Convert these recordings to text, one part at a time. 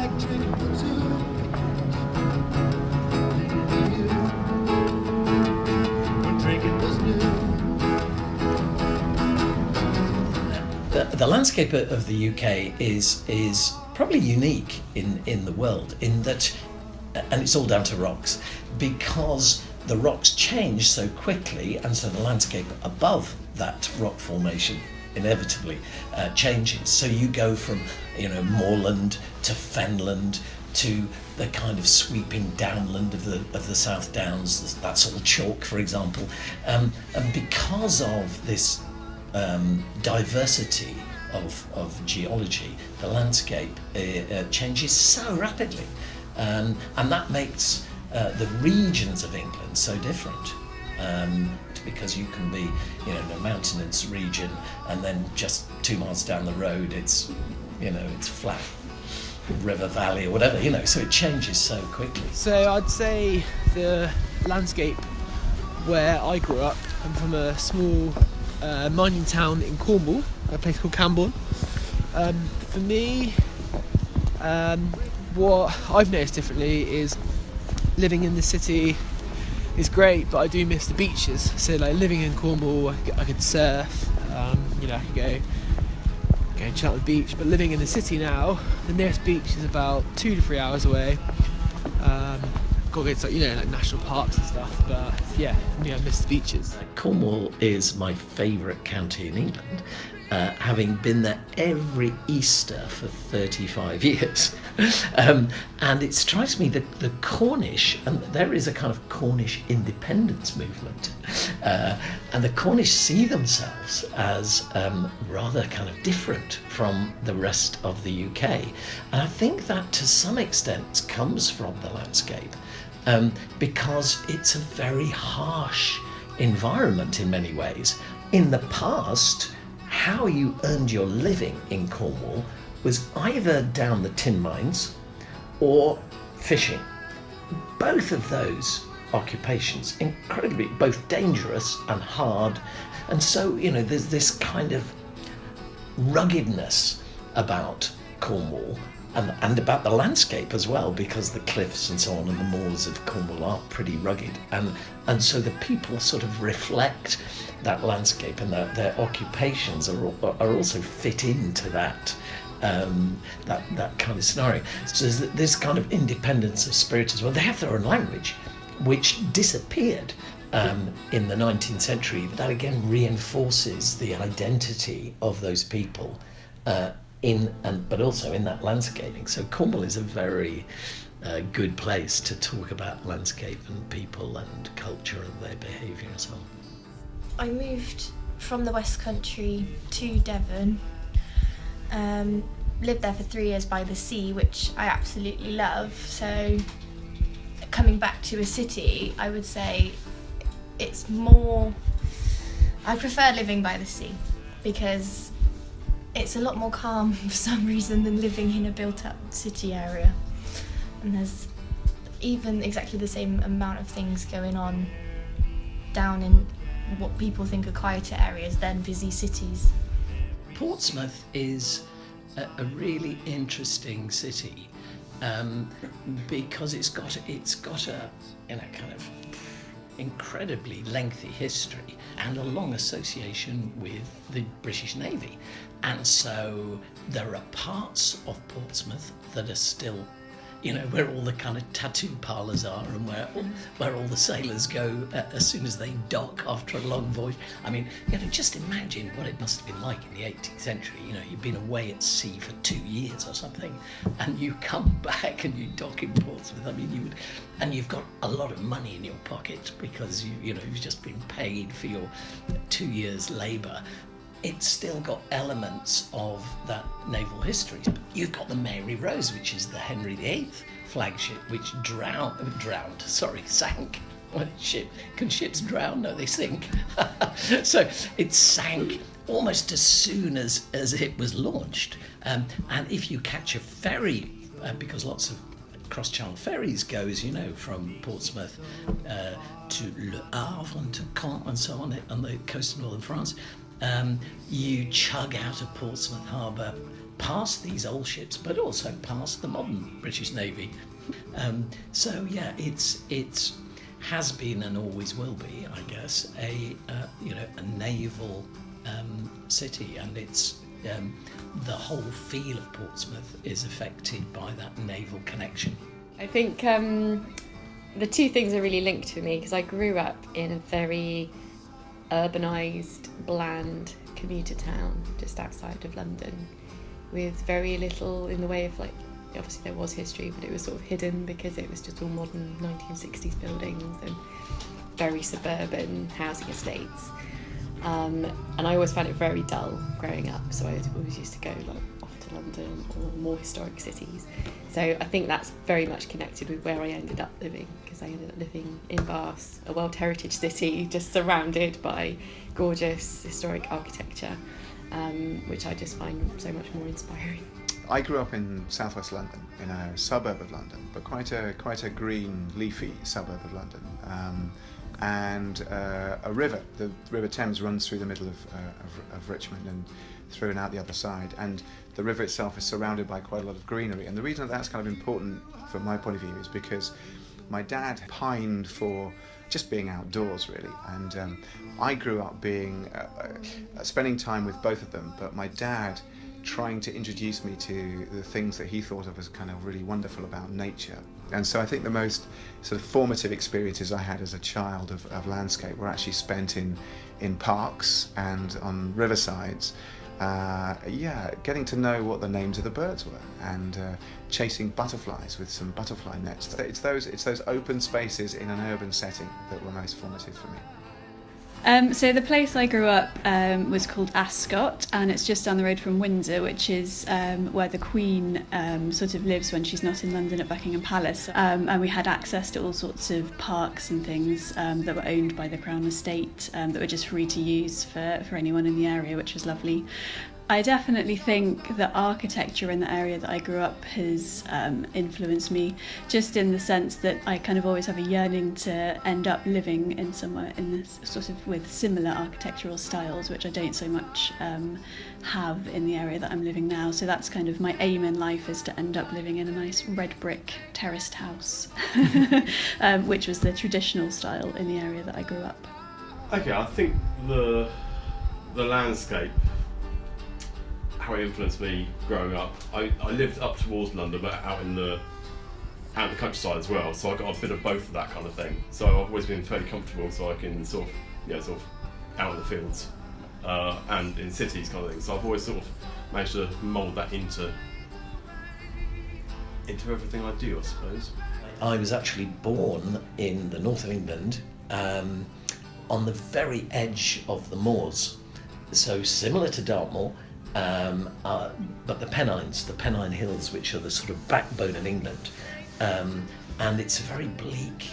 like drinking for two. When drinking was new. The landscape of the UK is probably unique in the world in that, and it's all down to rocks, because the rocks change so quickly, and so the landscape above that rock formation inevitably changes. So you go from moorland to fenland to the kind of sweeping downland of the South Downs. That's all chalk, for example, and because of this diversity of geology, the landscape changes so rapidly, and that makes the regions of England so different, because you can be in a mountainous region and then just 2 miles down the road it's flat river valley or whatever, so it changes so quickly. So I'd say the landscape where I grew up, I'm from a small mining town in Cornwall, a place called Camborne. For me, what I've noticed differently is living in the city is great, but I do miss the beaches. So like living in Cornwall, I could surf, I could go and chill at the beach. But living in the city now, the nearest beach is about 2 to 3 hours away. Got to go to like national parks and stuff. But yeah, for me, I miss the beaches. Cornwall is my favourite county in England, having been there every Easter for 35 years. And it strikes me that the Cornish, and there is a kind of Cornish independence movement, and the Cornish see themselves as rather kind of different from the rest of the UK. And I think that to some extent comes from the landscape, because it's a very harsh environment in many ways. In the past, how you earned your living in Cornwall was either down the tin mines or fishing. Both of those occupations incredibly both dangerous and hard, and so there's this kind of ruggedness about Cornwall and about the landscape as well, because the cliffs and so on and the moors of Cornwall are pretty rugged, and so the people sort of reflect that landscape, and their occupations are also fit into that kind of scenario. So there's this kind of independence of spirit as well. They have their own language, which disappeared in the 19th century. That again reinforces the identity of those people but also in that landscaping. So Cornwall is a very good place to talk about landscape and people and culture and their behaviour and so on. I moved from the West Country to Devon, lived there for 3 years by the sea, which I absolutely love. So coming back to a city, I would say I prefer living by the sea, because it's a lot more calm for some reason than living in a built-up city area. And there's even exactly the same amount of things going on down in what people think are quieter areas than busy cities. Portsmouth is a really interesting city, because it's got a kind of incredibly lengthy history and a long association with the British Navy, and so there are parts of Portsmouth that are still where all the kind of tattoo parlours are, and where all the sailors go as soon as they dock after a long voyage. I mean, just imagine what it must have been like in the 18th century. You've been away at sea for 2 years or something, and you come back and you dock in Portsmouth. I mean, and you've got a lot of money in your pocket because you've just been paid for your 2 years' labour. It's still got elements of that naval history. You've got the Mary Rose, which is the Henry VIII flagship, which sank. Can ships drown? No, they sink. So it sank almost as soon as it was launched. And if you catch a ferry, because lots of cross-channel ferries go, as you know, from Portsmouth to Le Havre and to Caen and so on the coast of northern France, you chug out of Portsmouth Harbour past these old ships, but also past the modern British Navy. So yeah, it has been and always will be, I guess, a naval city, and it's the whole feel of Portsmouth is affected by that naval connection. I think the two things are really linked for me because I grew up in a very urbanised, bland commuter town just outside of London, with very little in the way of, like, obviously there was history, but it was sort of hidden because it was just all modern 1960s buildings and very suburban housing estates. And I always found it very dull growing up, so I always used to go off to London or more historic cities. So I think that's very much connected with where I ended up living, because I ended up living in Bath, a World Heritage city, just surrounded by gorgeous historic architecture, which I just find so much more inspiring. I grew up in southwest London, in a suburb of London, but quite a green, leafy suburb of London. And a river, the River Thames, runs through the middle of Richmond and through and out the other side. And the river itself is surrounded by quite a lot of greenery. And the reason that's kind of important from my point of view is because my dad pined for just being outdoors, really. And I grew up spending time with both of them, but my dad trying to introduce me to the things that he thought of as kind of really wonderful about nature. And so I think the most sort of formative experiences I had as a child of landscape were actually spent in parks and on riversides, getting to know what the names of the birds were, and chasing butterflies with some butterfly nets. It's those open spaces in an urban setting that were most formative for me. So the place I grew up was called Ascot, and it's just down the road from Windsor, which is where the Queen sort of lives when she's not in London at Buckingham Palace. And we had access to all sorts of parks and things that were owned by the Crown Estate, that were just free to use for anyone in the area, which was lovely. I definitely think that architecture in the area that I grew up has influenced me, just in the sense that I kind of always have a yearning to end up living in somewhere in this sort of with similar architectural styles, which I don't so much have in the area that I'm living now. So that's kind of my aim in life, is to end up living in a nice red brick terraced house, which was the traditional style in the area that I grew up. Okay, I think the landscape, how it influenced me growing up. I lived up towards London, but out in the countryside as well. So I got a bit of both of that kind of thing. So I've always been fairly comfortable, so I can sort of out in the fields and in cities kind of thing. So I've always sort of managed to mould that into everything I do, I suppose. I was actually born in the north of England, on the very edge of the moors, so similar to Dartmoor. But the Pennine Hills, which are the sort of backbone of England, and it's very bleak.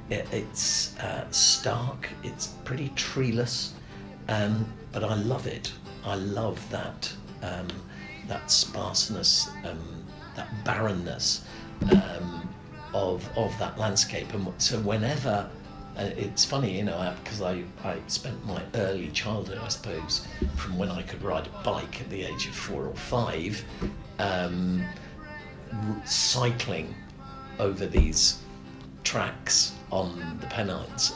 It's stark. It's pretty treeless, but I love it. I love that sparseness, that barrenness of that landscape. And so whenever. It's funny, because I spent my early childhood, I suppose, from when I could ride a bike at the age of 4 or 5, cycling over these tracks on the Pennines.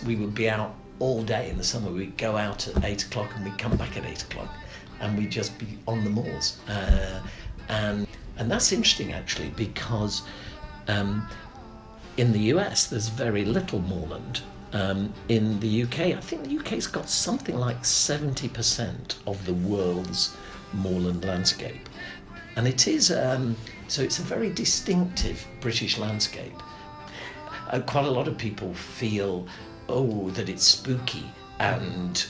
We would be out all day in the summer. We'd go out at 8 o'clock and we'd come back at 8 o'clock, and we'd just be on the moors. And that's interesting, actually, because in the US, there's very little moorland. In the UK, I think the UK's got something like 70% of the world's moorland landscape. And it is, so it's a very distinctive British landscape. Quite a lot of people feel, that it's spooky and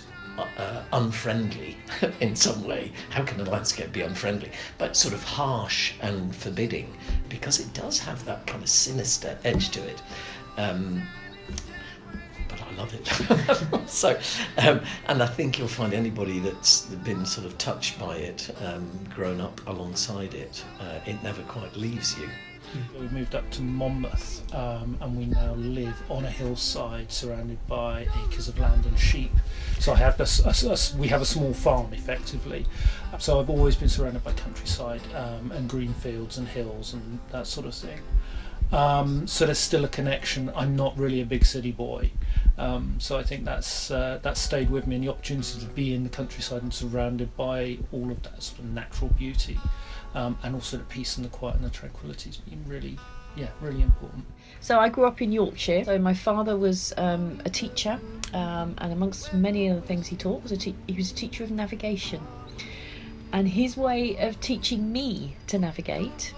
unfriendly in some way. How can a landscape be unfriendly? But sort of harsh and forbidding, because it does have that kind of sinister edge to it. But I love it. So, and I think you'll find anybody that's been sort of touched by it, grown up alongside it, it never quite leaves you. We moved up to Monmouth, and we now live on a hillside surrounded by acres of land and sheep. So we have a small farm effectively. So I've always been surrounded by countryside and green fields and hills and that sort of thing. So there's still a connection. I'm not really a big city boy, so I think that's stayed with me, and the opportunity to be in the countryside and surrounded by all of that sort of natural beauty, and also the peace and the quiet and the tranquility has been really important. So I grew up in Yorkshire. So my father was a teacher, and amongst many other things he taught was he was a teacher of navigation, and his way of teaching me to navigate,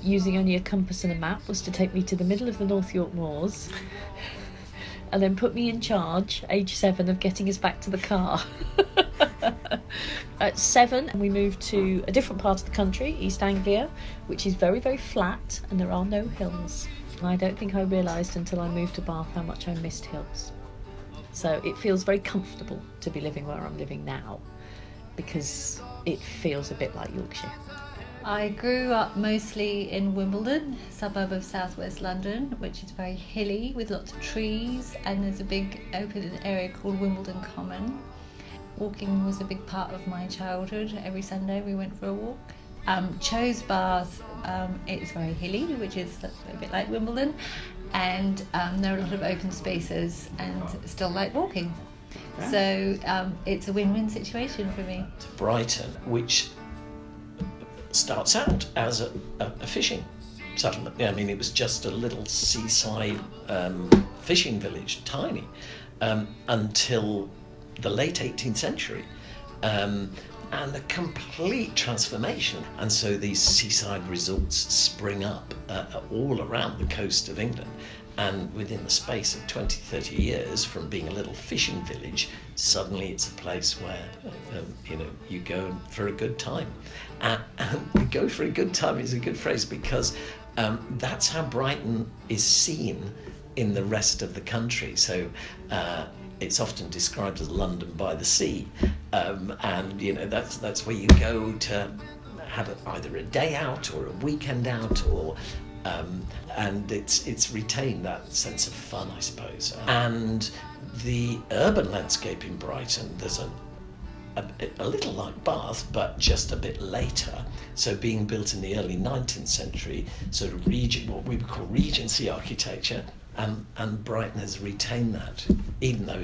using only a compass and a map, was to take me to the middle of the North York Moors and then put me in charge, age 7, of getting us back to the car. At 7, we moved to a different part of the country, East Anglia, which is very, very flat and there are no hills. And I don't think I realised until I moved to Bath how much I missed hills. So it feels very comfortable to be living where I'm living now, because it feels a bit like Yorkshire. I grew up mostly in Wimbledon, suburb of southwest London, which is very hilly with lots of trees, and there's a big open area called Wimbledon Common. Walking was a big part of my childhood. Every Sunday we went for a walk. Chose Bath. It's very hilly, which is a bit like Wimbledon, and there are a lot of open spaces and still like walking. Yeah. So it's a win-win situation for me. Brighton, which starts out as a fishing settlement. I mean, it was just a little seaside fishing village, tiny, until the late 18th century, and a complete transformation. And so these seaside resorts spring up all around the coast of England, and within the space of 20, 30 years, from being a little fishing village, suddenly it's a place where you go for a good time. And go for a good time is a good phrase, because that's how Brighton is seen in the rest of the country. So it's often described as London by the sea, and that's where you go to have either a day out or a weekend out, or and it's retained that sense of fun, I suppose. And the urban landscape in Brighton, there's a little like Bath, but just a bit later. So being built in the early 19th century, sort of what we would call Regency architecture, and Brighton has retained that, even though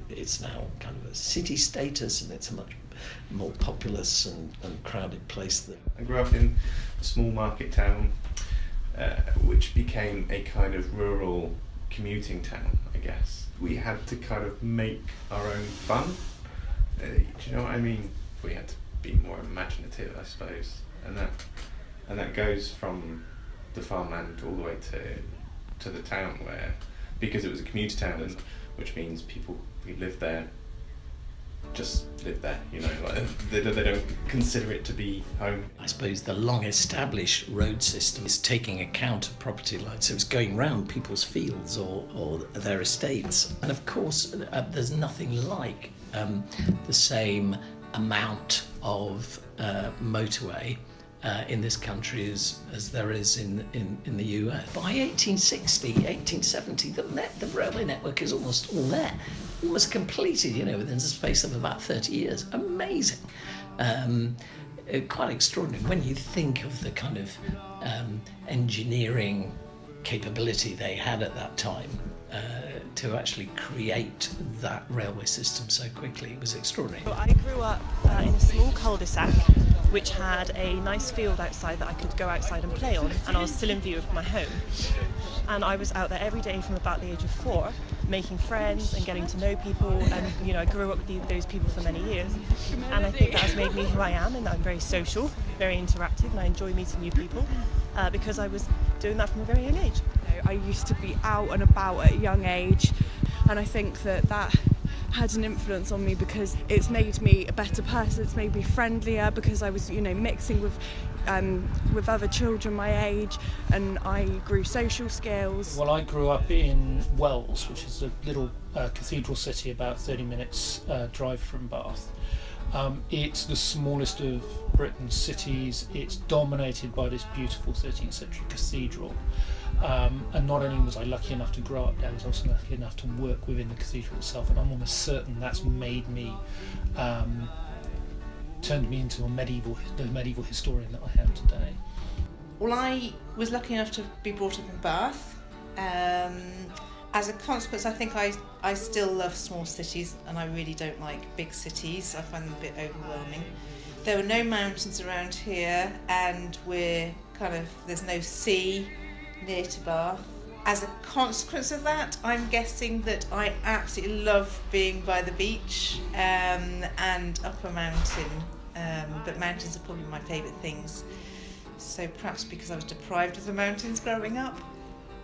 it's now kind of a city status, and it's a much more populous and crowded place. I grew up in a small market town, which became a kind of rural commuting town, I guess. We had to kind of make our own fun. Do you know what I mean? We had to be more imaginative, I suppose, and that goes from the farmland all the way to the town, where, because it was a commuter town, and which means people who live there just live there, like they don't consider it to be home. I suppose the long established road system is taking account of property lines, so it's going round people's fields or their estates. And of course there's nothing like the same amount of motorway in this country as there is in the US. By 1860, 1870, the railway network is almost all there, almost completed, within the space of about 30 years. Amazing. Quite extraordinary when you think of the kind of engineering capability they had at that time to actually create that railway system so quickly. It was extraordinary. So I grew up in a small cul-de-sac which had a nice field outside that I could go outside and play on, and I was still in view of my home. And I was out there every day from about the age of 4, making friends and getting to know people, and I grew up with those people for many years. And I think that has made me who I am, and that I'm very social, very interactive, and I enjoy meeting new people because I was doing that from a very young age. I used to be out and about at a young age, and I think that had an influence on me because it's made me a better person. It's made me friendlier because I was, mixing with with other children my age, and I grew social skills. Well, I grew up in Wells, which is a little cathedral city about 30 minutes drive from Bath. It's the smallest of Britain's cities. It's dominated by this beautiful 13th century cathedral. And not only was I lucky enough to grow up there, I was also lucky enough to work within the cathedral itself, and I'm almost certain that's made me, turned me into the medieval historian that I am today. Well, I was lucky enough to be brought up in Bath. As a consequence, I think I still love small cities, and I really don't like big cities. I find them a bit overwhelming. There were no mountains around here, and there's no sea near to Bath. As a consequence of that, I'm guessing that I absolutely love being by the beach and up a mountain, but mountains are probably my favourite things. So perhaps because I was deprived of the mountains growing up,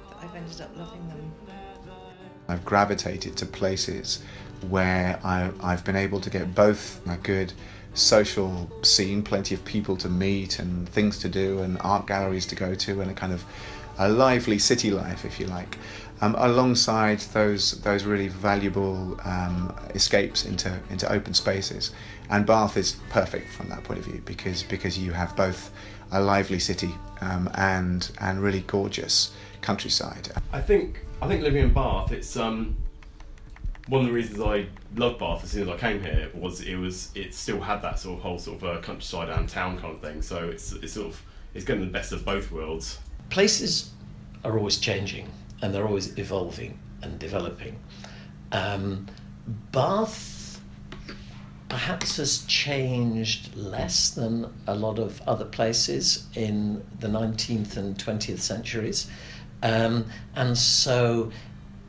that I've ended up loving them. I've gravitated to places where I've been able to get both a good social scene, plenty of people to meet and things to do and art galleries to go to, and a lively city life, if you like, alongside those really valuable escapes into open spaces. And Bath is perfect from that point of view because you have both a lively city and really gorgeous countryside. I think living in Bath, it's one of the reasons I loved Bath as soon as I came here was it still had that sort of whole sort of countryside and town kind of thing. So it's getting the best of both worlds. Places are always changing and they're always evolving and developing. Bath perhaps has changed less than a lot of other places in the 19th and 20th centuries. And so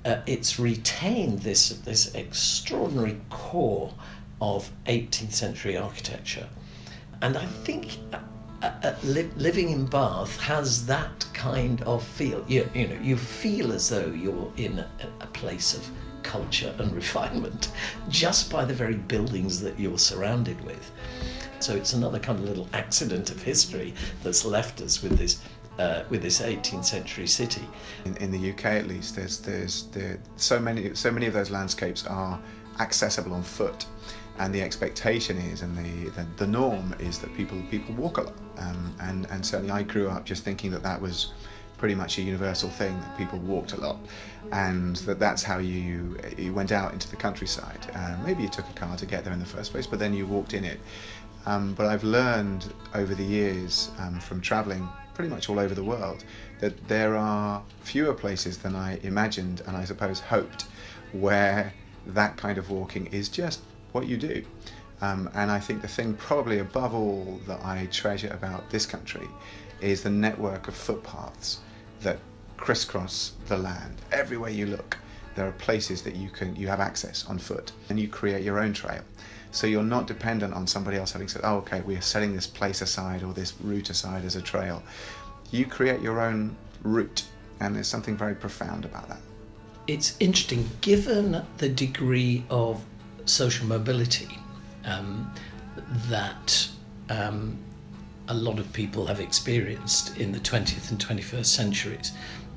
it's retained this extraordinary core of 18th century architecture. And I think living in Bath has that kind of feel. You feel as though you're in a place of culture and refinement just by the very buildings that you're surrounded with. So it's another kind of little accident of history that's left us with this 18th century city. In the UK, at least, there's so many of those landscapes are accessible on foot. And the expectation is, and the norm is, that people walk a lot. And certainly I grew up just thinking that was pretty much a universal thing, that people walked a lot, and that's how you went out into the countryside. Maybe you took a car to get there in the first place, but then you walked in it. But I've learned over the years from travelling pretty much all over the world that there are fewer places than I imagined and I suppose hoped where that kind of walking is just what you do. And I think the thing probably above all that I treasure about this country is the network of footpaths that crisscross the land. Everywhere you look, there are places that you have access on foot, and you create your own trail. So you're not dependent on somebody else having said, oh, okay, we are setting this place aside or this route aside as a trail. You create your own route, and there's something very profound about that. It's interesting, given the degree of social mobility that a lot of people have experienced in the 20th and 21st centuries,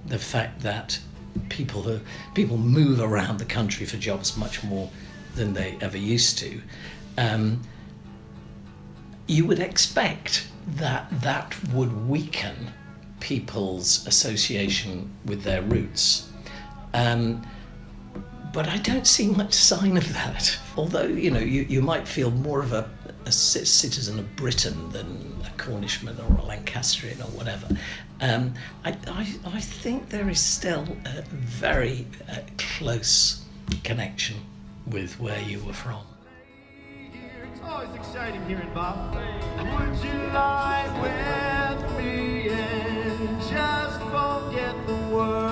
the fact that people move around the country for jobs much more than they ever used to, you would expect that would weaken people's association with their roots. But I don't see much sign of that. Although, you might feel more of a citizen of Britain than a Cornishman or a Lancastrian or whatever. I think there is still a very close connection with where you were from. It's always exciting here in Bath. Would you lie with me and just forget the world?